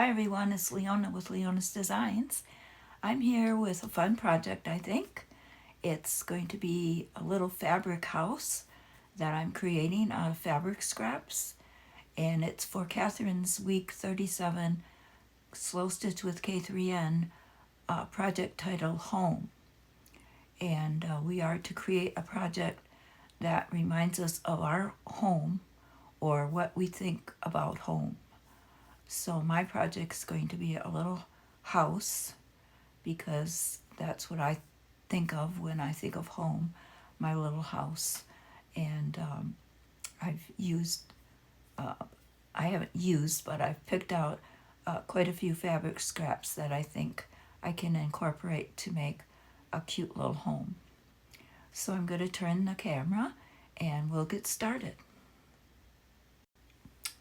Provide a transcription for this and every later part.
Hi everyone, it's Leona with Leona's Designs. I'm here with a fun project, I think. It's going to be a little fabric house that I'm creating out of fabric scraps. And it's for Kathryn's Week 37 Slow Stitch with K3N project titled Home. And we are to create a project that reminds us of our home or what we think about home. So my project is going to be a little house because that's what I think of when I think of home, my little house. And I've used, I haven't used, but I've picked out quite a few fabric scraps that I think I can incorporate to make a cute little home. So I'm going to turn the camera and we'll get started.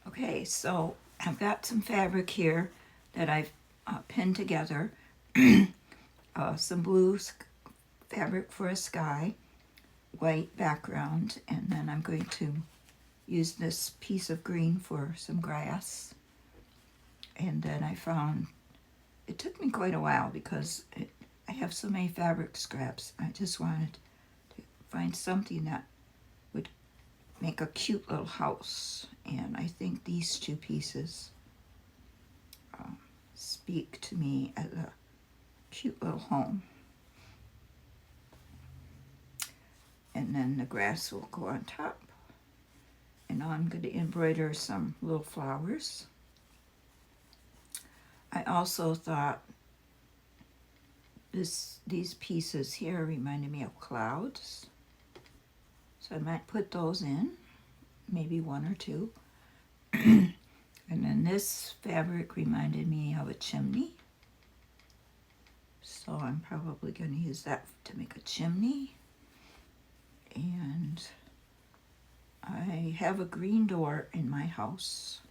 Okay, so I've got some fabric here that I've pinned together. Some blue fabric for a sky, white background, and then I'm going to use this piece of green for some grass. And then I found, it took me quite a while because I have so many fabric scraps. I just wanted to find something that would make a cute little house. And I think these two pieces speak to me as a cute little home. And then the grass will go on top. And now I'm going to embroider some little flowers. I also thought these pieces here reminded me of clouds. So I might put those in, maybe one or two. And then this fabric reminded me of a chimney. So I'm probably going to use that to make a chimney. And I have a green door in my house.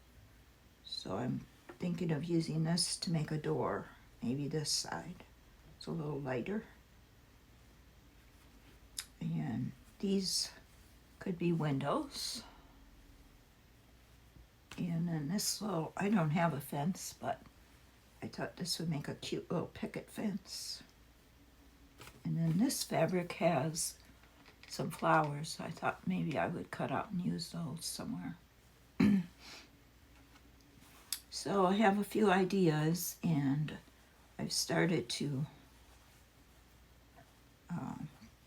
So I'm thinking of using this to make a door. Maybe this side. It's a little lighter. And these could be windows. And then this little, I don't have a fence, but I thought this would make a cute little picket fence. And then this fabric has some flowers. I thought maybe I would cut out and use those somewhere. So I have a few ideas, and I've started to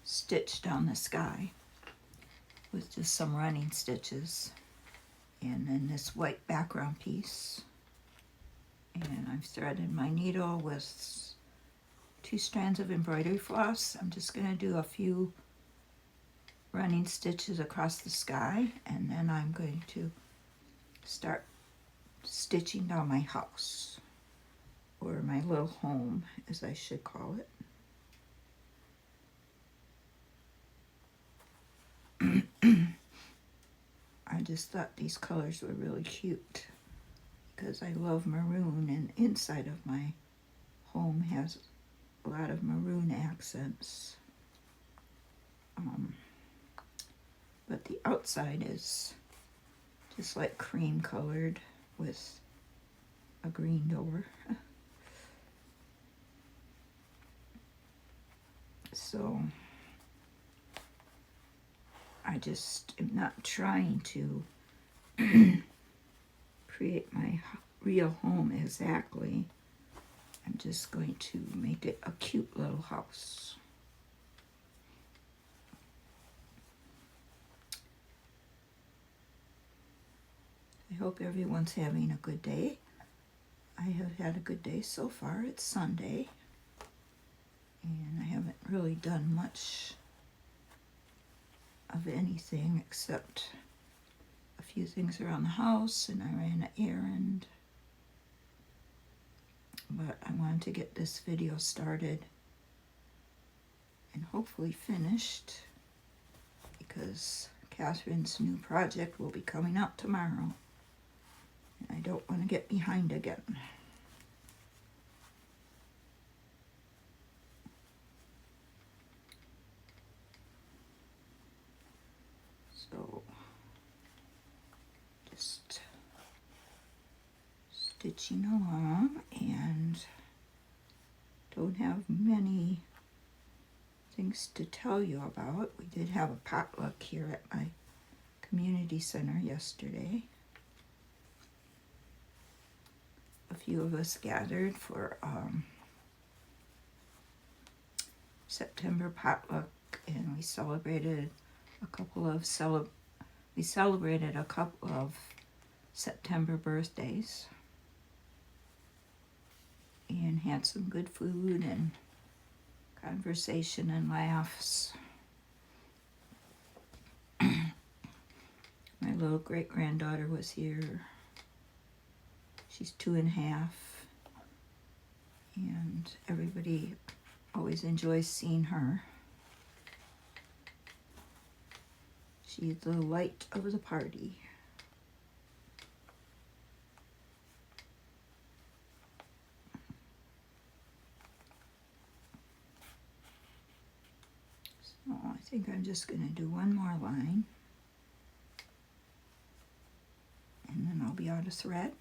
stitch down the sky with just some running stitches. And then this white background piece. And I've threaded my needle with 2 strands of embroidery floss. I'm just going to do a few running stitches across the sky, and then I'm going to start stitching down my house, or my little home, as I should call it. I just thought these colors were really cute because I love maroon, and inside of my home has a lot of maroon accents. But the outside is just like cream colored with a green door. So I just am not trying to create my real home exactly. I'm just going to make it a cute little house. I hope everyone's having a good day. I have had a good day so far. It's Sunday, and I haven't really done much of anything except a few things around the house, and I ran an errand. But I wanted to get this video started and hopefully finished, because Kathryn's new project will be coming out tomorrow. And I don't want to get behind again. So just stitching along and don't have many things to tell you about. We did have a potluck here at my community center yesterday. A few of us gathered for September potluck, and we celebrated a couple of September birthdays and had some good food and conversation and laughs. My little great-granddaughter was here. She's 2.5, and everybody always enjoys seeing her. She's the light of the party. So I think I'm just going to do one more line, and then I'll be out of thread.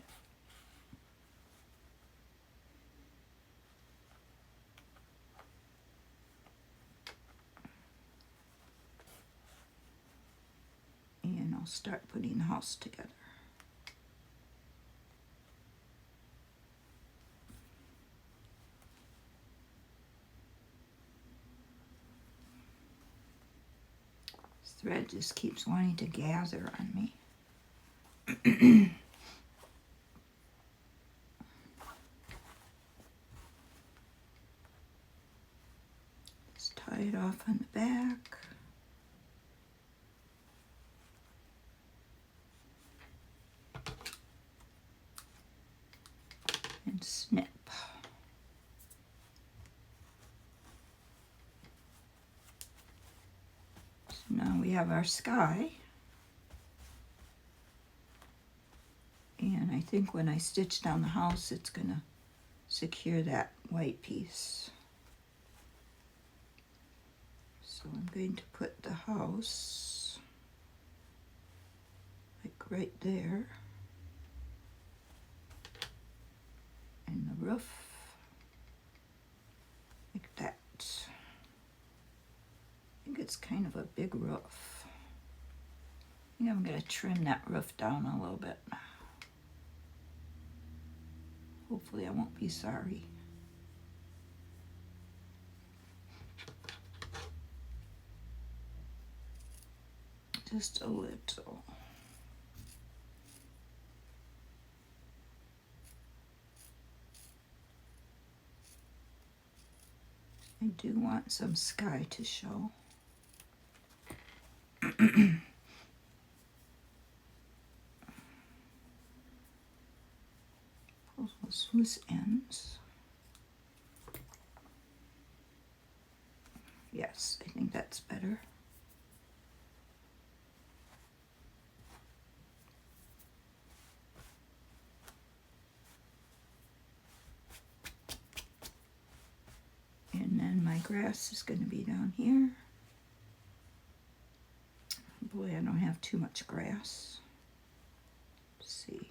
And I'll start putting the house together. This thread just keeps wanting to gather on me. Just tie it off on the back. And snip. So now we have our sky. And I think when I stitch down the house, it's going to secure that white piece. So I'm going to put the house like right there. And the roof like that. I think it's kind of a big roof. I think I'm going to trim that roof down a little bit. Hopefully I won't be sorry. Just a little. I do want some sky to show. Pull those loose ends. Yes, I think that's better. And then my grass is going to be down here. Boy, I don't have too much grass. Let's see.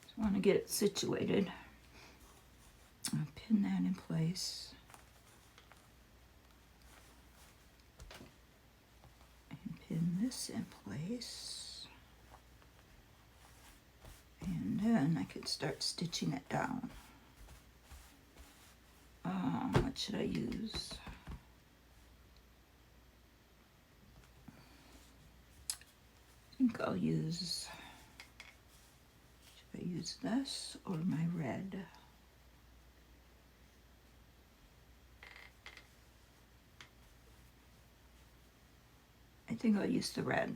Just want to get it situated. I'll pin that in place. And pin this in place. And then I can start stitching it down. What should I use? I think I'll use, should I use this or my red? I think I'll use the red.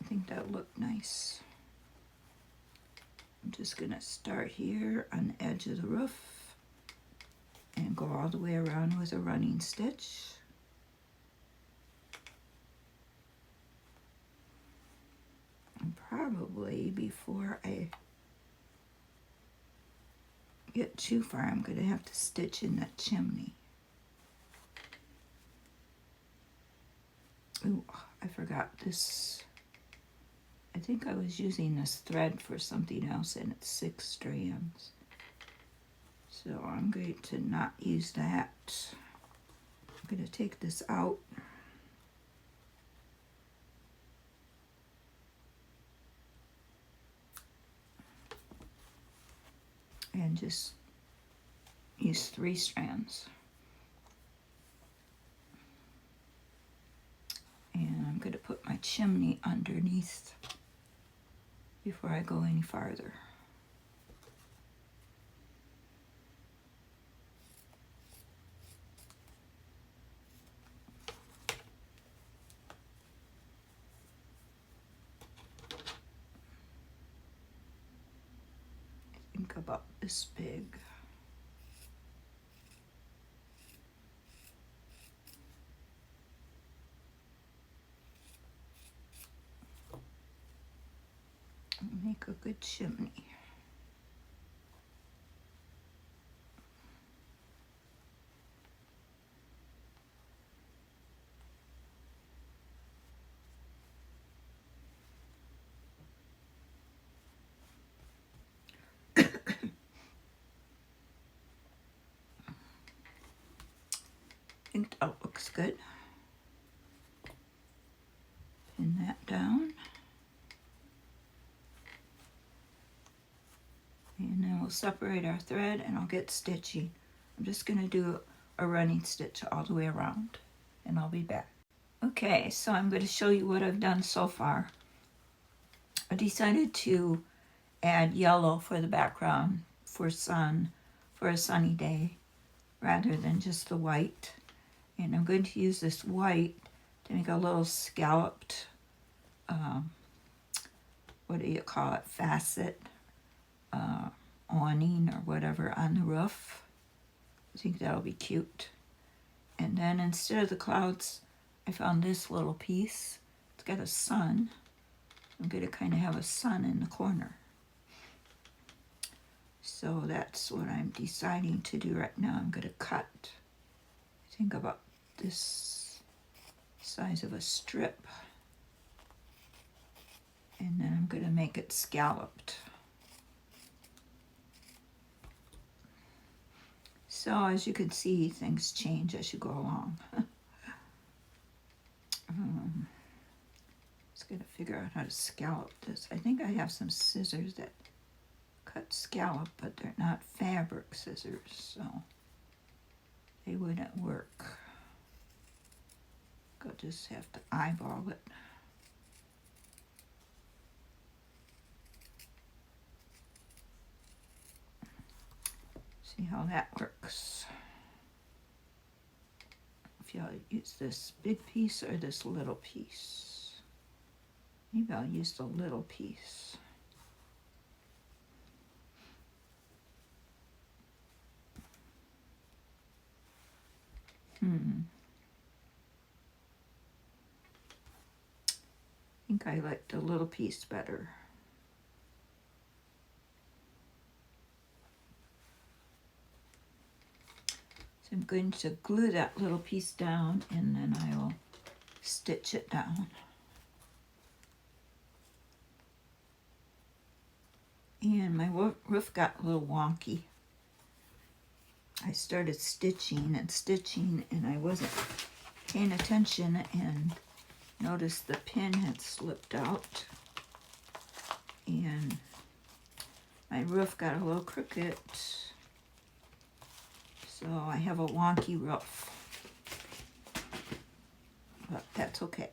I think that'll look nice. I'm just going to start here on the edge of the roof and go all the way around with a running stitch. probably before I get too far, I'm going to have to stitch in that chimney. Ooh, I forgot this. I think I was using this thread for something else, and it's 6 strands. So I'm going to not use that. I'm going to take this out. And just use 3 strands. And I'm going to put my chimney underneath before I go any farther. I think about this big. Make a good chimney. I think that looks good. Pin that down. And then we'll separate our thread and I'll get stitchy. I'm just going to do a running stitch all the way around and I'll be back. Okay, so I'm going to show you what I've done so far. I decided to add yellow for the background for a sunny day rather than just the white. And I'm going to use this white to make a little scalloped, what do you call it, facet, awning or whatever on the roof. I think that'll be cute. And then instead of the clouds, I found this little piece. It's got a sun. I'm going to kind of have a sun in the corner. So that's what I'm deciding to do right now. I'm going to cut, I think about this size of a strip. And then I'm going to make it scalloped. So as you can see, things change as you go along. Just got to figure out how to scallop this. I think I have some scissors that cut scallop, but they're not fabric scissors, so they wouldn't work. I'll just have to eyeball it. See how that works. If y'all use this big piece or this little piece. Maybe I'll use the little piece. I think I like the little piece better. So I'm going to glue that little piece down and then I will stitch it down. And my roof got a little wonky. I started stitching and I wasn't paying attention and noticed the pin had slipped out. And my roof got a little crooked. So I have a wonky roof, but that's okay.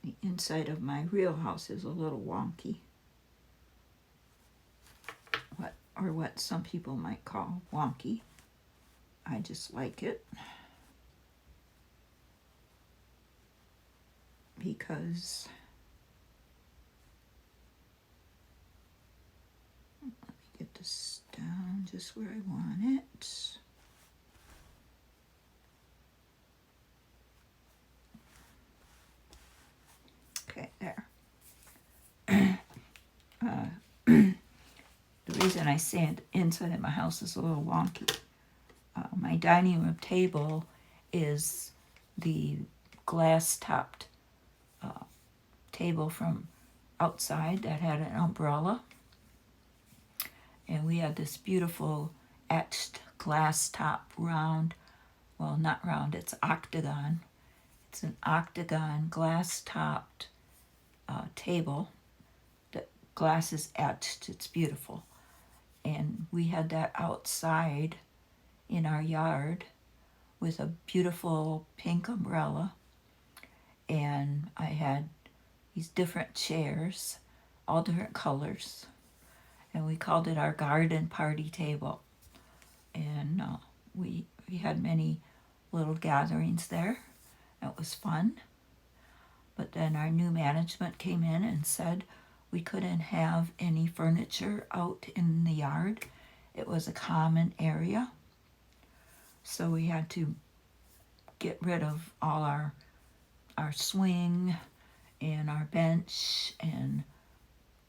The inside of my real house is a little wonky. What some people might call wonky. I just like it because let me get this down just where I want it. Okay, there. The reason I stand inside of my house is a little wonky. My dining room table is the glass-topped table from outside that had an umbrella. And we had this beautiful etched glass top round, well, not round, it's octagon. It's an octagon glass-topped table. The glass is etched, it's beautiful. And we had that outside in our yard with a beautiful pink umbrella. And I had these different chairs, all different colors. And we called it our garden party table. And we had many little gatherings there. It was fun. But then our new management came in and said we couldn't have any furniture out in the yard. It was a common area. So we had to get rid of all our swing and our bench and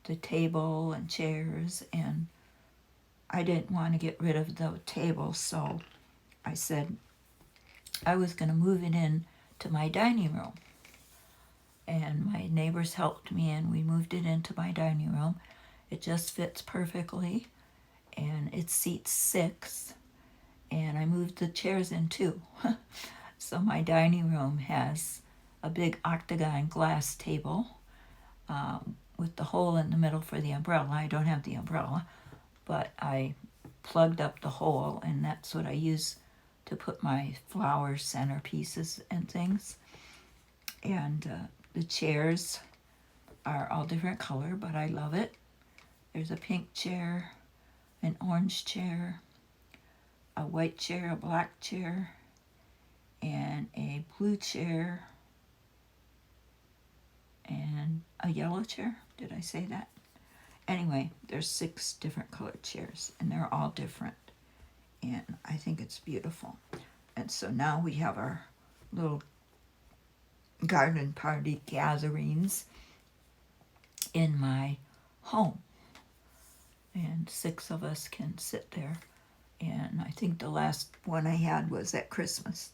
the table and chairs, and I didn't want to get rid of the table, so I said I was going to move it in to my dining room. And my neighbors helped me, and we moved it into my dining room. It just fits perfectly, and it seats 6, and I moved the chairs in too. So my dining room has a big octagon glass table with the hole in the middle for the umbrella. I don't have the umbrella, but I plugged up the hole, and that's what I use to put my flower centerpieces and things. And the chairs are all different color, but I love it. There's a pink chair, an orange chair, a white chair, a black chair, and a blue chair, and a yellow chair. Did I say that? Anyway, there's 6 different colored chairs, and they're all different. And I think it's beautiful. And so now we have our little garden party gatherings in my home. And 6 of us can sit there. And I think the last one I had was at Christmas.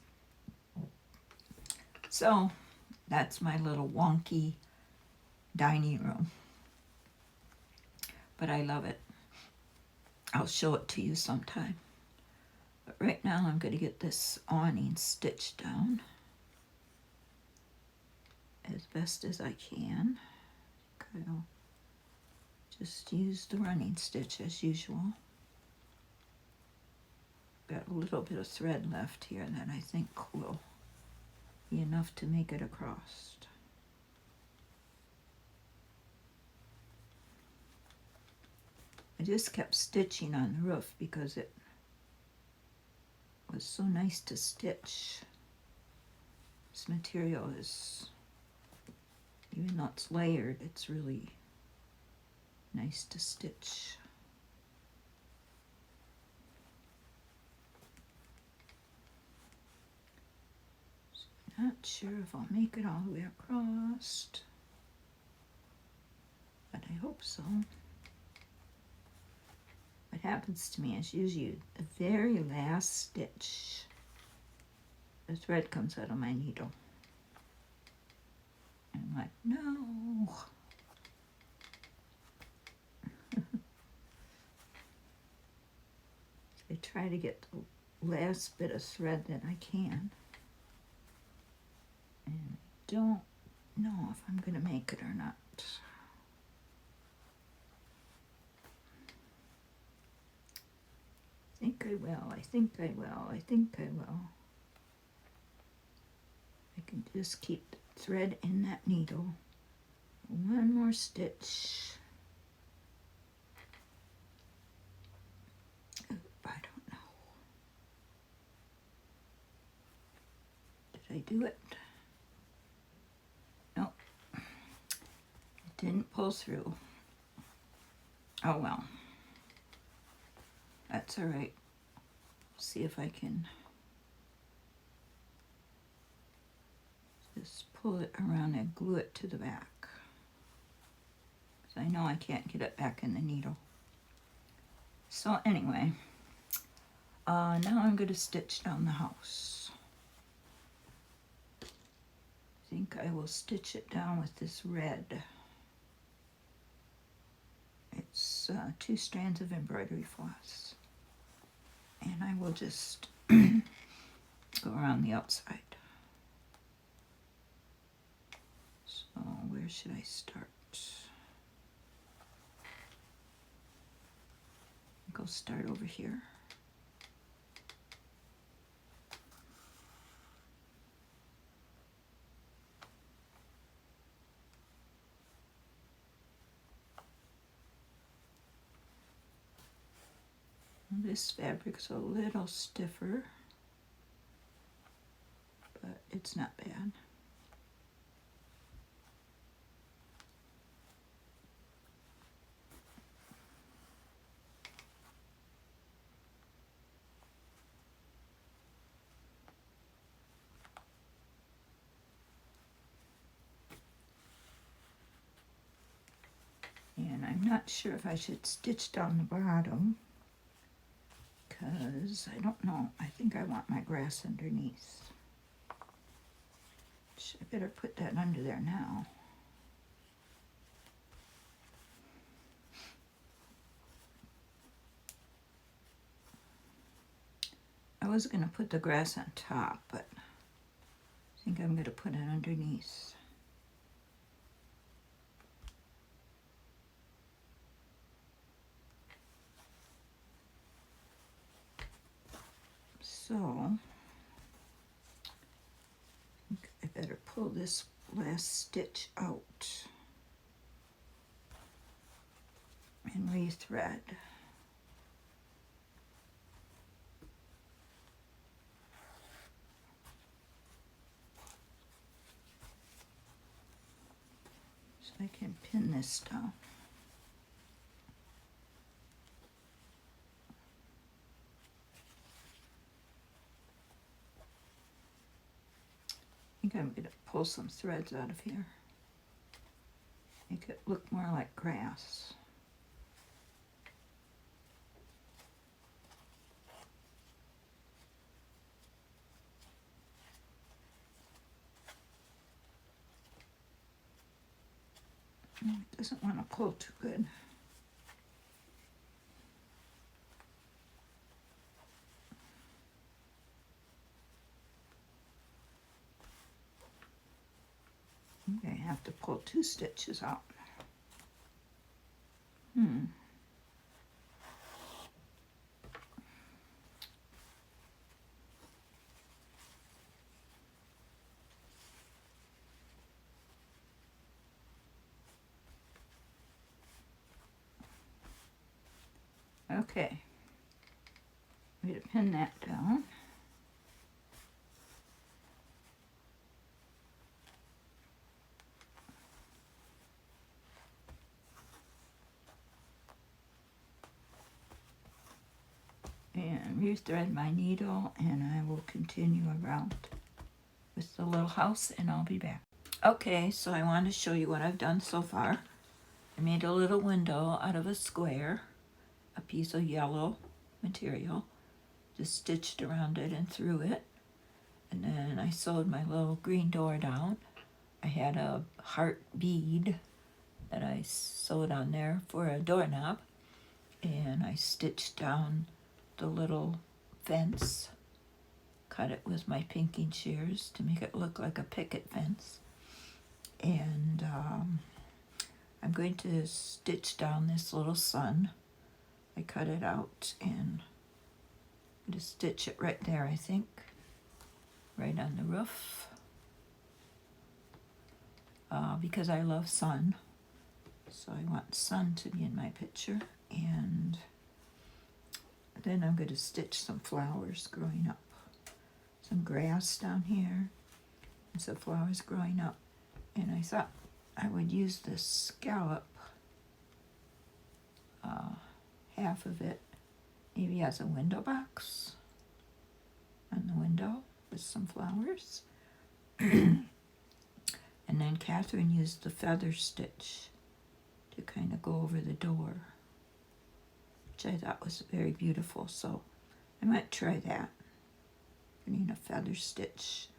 So that's my little wonky dining room. But I love it. I'll show it to you sometime. But right now I'm going to get this awning stitched down as best as I can. I'll just use the running stitch as usual. Got a little bit of thread left here that I think will be enough to make it across. I just kept stitching on the roof because it was so nice to stitch. This material is, even though it's layered, it's really nice to stitch. Not sure if I'll make it all the way across, but I hope so. What happens to me is usually the very last stitch, the thread comes out of my needle. And I'm like, no. I try to get the last bit of thread that I can. And I don't know if I'm going to make it or not. I think I will, I think I will, I think I will. I can just keep the thread in that needle. One more stitch. Oh, I don't know. Did I do it? Nope. It didn't pull through. Oh well. That's all right. See if I can Just pull it around and glue it to the back. 'Cause I know I can't get it back in the needle. So anyway, now I'm going to stitch down the house. I think I will stitch it down with this red. It's 2 strands of embroidery floss. And I will just go around the outside. So where should I start? I think I'll start over here. This fabric's a little stiffer, but it's not bad. And I'm not sure if I should stitch down the bottom, because I don't know. I think I want my grass underneath. I better put that under there now. I was going to put the grass on top, but I think I'm going to put it underneath. So, I think I better pull this last stitch out and rethread. So I can pin this down. I think I'm going to pull some threads out of here. Make it look more like grass. It doesn't want to pull too good. I have to pull 2 stitches out. Okay, I'm going to pin that down. And rethread my needle, and I will continue around with the little house, and I'll be back. Okay, so I want to show you what I've done so far. I made a little window out of a square, a piece of yellow material, just stitched around it and through it. And then I sewed my little green door down. I had a heart bead that I sewed on there for a doorknob, and I stitched down the little fence, cut it with my pinking shears to make it look like a picket fence. And I'm going to stitch down this little sun. I cut it out and I'm going to stitch it right there, I think, right on the roof, because I love sun. So I want sun to be in my picture. And then I'm going to stitch some flowers growing up. Some grass down here and some flowers growing up. And I thought I would use this scallop, half of it, maybe as a window box on the window with some flowers. And then Kathryn used the feather stitch to kind of go over the door, which I thought was very beautiful. So I might try that, putting a feather stitch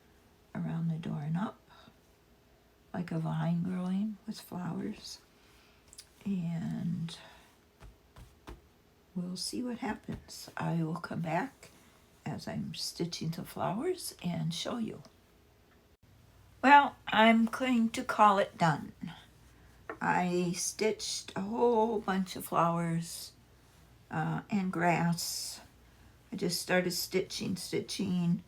around the door and up, like a vine growing with flowers. And we'll see what happens. I will come back as I'm stitching the flowers and show you. Well, I'm going to call it done. I stitched a whole bunch of flowers and grass. I just started stitching,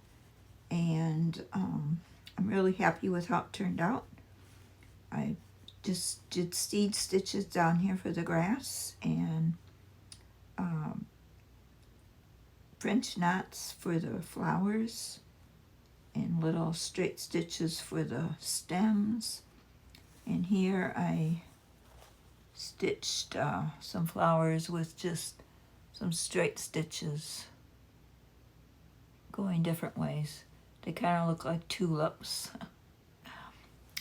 and I'm really happy with how it turned out. I just did seed stitches down here for the grass, and French knots for the flowers, and little straight stitches for the stems. And here I stitched some flowers with just some straight stitches going different ways. They kind of look like tulips.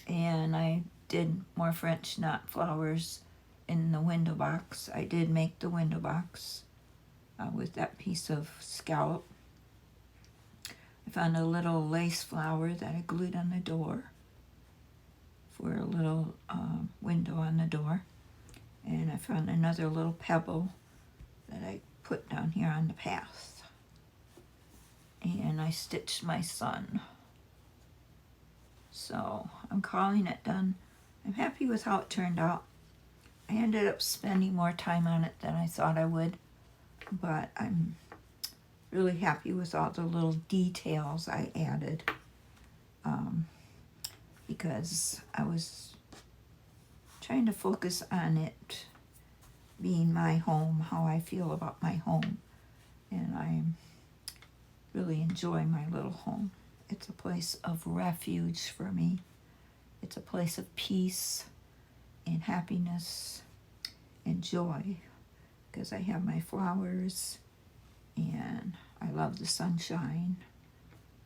And I did more French knot flowers in the window box. I did make the window box with that piece of scallop. I found a little lace flower that I glued on the door for a little window on the door. And I found another little pebble that I put down here on the path. And I stitched my sun. So I'm calling it done. I'm happy with how it turned out. I ended up spending more time on it than I thought I would, but I'm really happy with all the little details I added, because I was trying to focus on it being my home, how I feel about my home, and I really enjoy my little home. It's a place of refuge for me. It's a place of peace and happiness and joy, because I have my flowers and I love the sunshine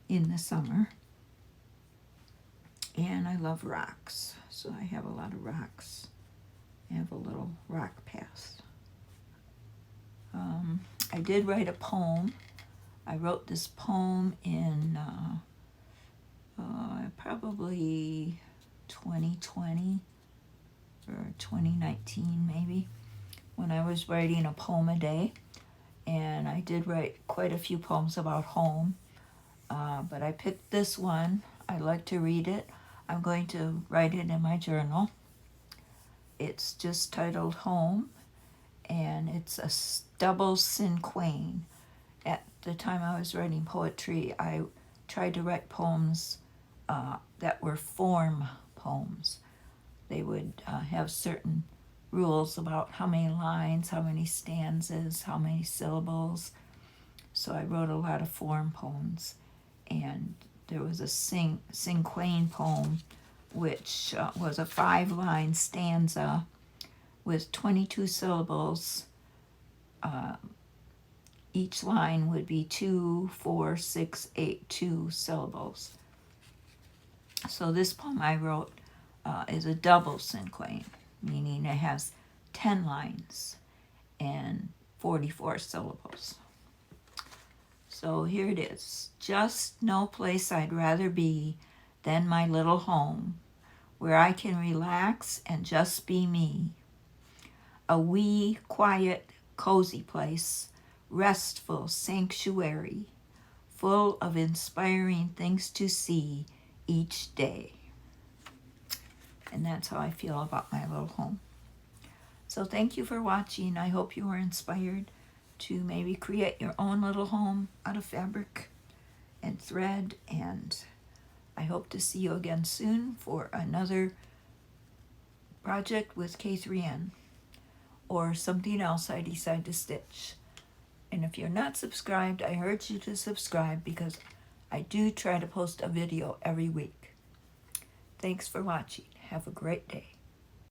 in the summer. And I love rocks, so I have a lot of rocks. I have a little rock path. I did write a poem. I wrote this poem in probably 2020 or 2019 maybe, when I was writing a poem a day. And I did write quite a few poems about home, but I picked this one. I like to read it. I'm going to write it in my journal. It's just titled Home, and it's a double cinquain. At the time I was writing poetry, I tried to write poems that were form poems. They would have certain rules about how many lines, how many stanzas, how many syllables. So I wrote a lot of form poems. And there was a cinquain poem, which was a 5-line stanza with 22 syllables. Each line would be 2, 4, 6, 8, 2 syllables. So this poem I wrote is a double cinquain, meaning it has 10 lines and 44 syllables. So here it is. Just no place I'd rather be than my little home, where I can relax and just be me. A wee, quiet, cozy place, restful sanctuary, full of inspiring things to see each day. And that's how I feel about my little home. So thank you for watching. I hope you were inspired to maybe create your own little home out of fabric and thread. And I hope to see you again soon for another project with Kathryn, or something else I decide to stitch. And if you're not subscribed, I urge you to subscribe, because I do try to post a video every week. Thanks for watching. Have a great day.